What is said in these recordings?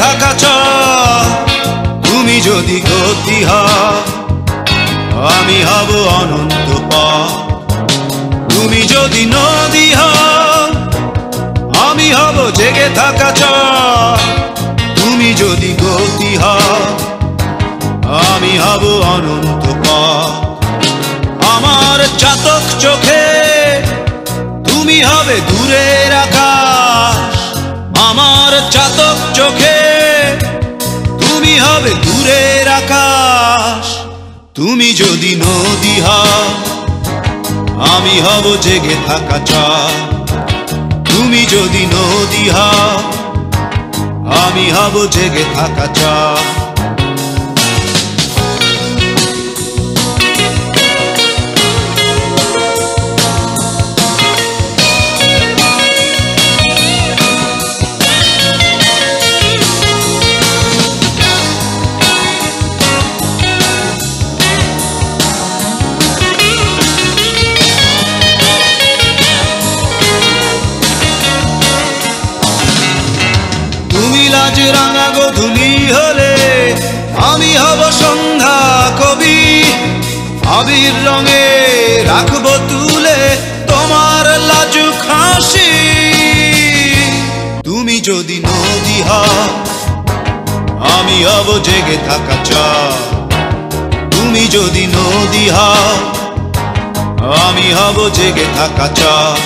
থাকা চর, তুমি যদি গতি হও আমি হব অনন্ত পথ। তুমি যদি নদী হও আমি হব জেগে থাকা চর, তুমি যদি গতি হও আমি হব অনন্ত পথ। আমার চাতক চোখে তুমি হবে দূরের আকাশ, আমার চাতক চোখে তুমি হবে দূরের আকাশ। তুমি যদি নদী হও আমি হব জেগে থাকা চর, তুমি যদি নদী হও আমি হব জেগে থাকা চর। লাজ রাঙা গোধূলি হলে আমি হব সন্ধ্যা কবি, আবির রঙে রাখবো তুলে তোমার লাজুক হাসি। তুমি যদি নদী হও আমি হব জেগে থাকা চর, তুমি যদি নদী হও আমি হব জেগে থাকা চর।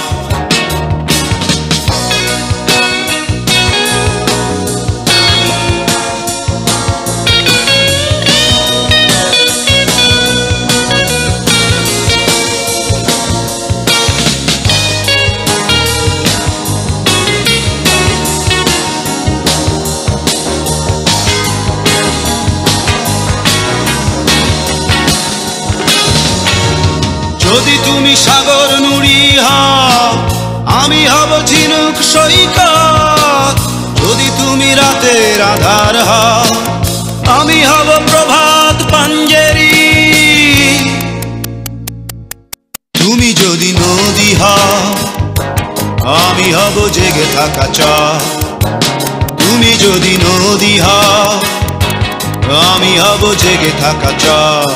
যদি তুমি সাগর নুড়ি হও আমি হব ঝিনুক সৈকত, যদি তুমি রাতের আধার হও আমি হব প্রভাত পাঞ্জেরি। তুমি যদি নদী হও আমি হব জেগে থাকা চর, তুমি যদি নদী হও আমি হব জেগে থাকা চর।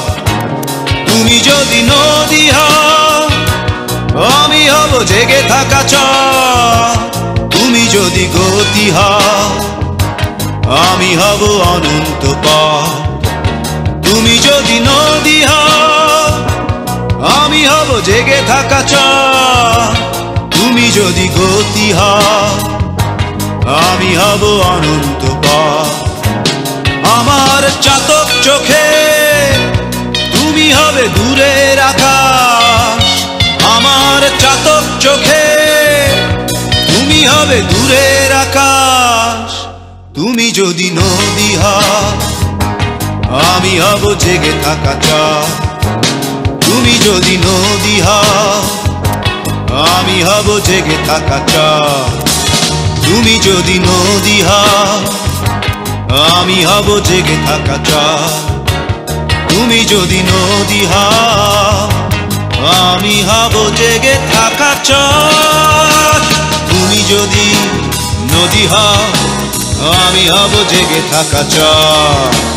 তুমি যদি নদী হও আমি হব জেগে থাকা চর, তুমি যদি গতি হও আমি হব অনন্ত পথ। তুমি যদি নদী হও আমি হব জেগে থাকা চর, তুমি যদি গতি হও আমি হব অনন্ত পথ। আমার চাতক চোখে তুমি হবে দূরের আকাশ, আমার চাতক চোখে তুমি হবে দূরের আকাশ। তুমি যদি নদী হও আমি হব জেগে থাকা চর, তুমি যদি নদী হও আমি হব জেগে থাকা চর। তুমি যদি নদী হও আমি হব জেগে থাকা চর, তুমি যদি নদী হও আমি হব জেগে থাকা চর। তুমি যদি নদী হও আমি হব জেগে থাকা চর।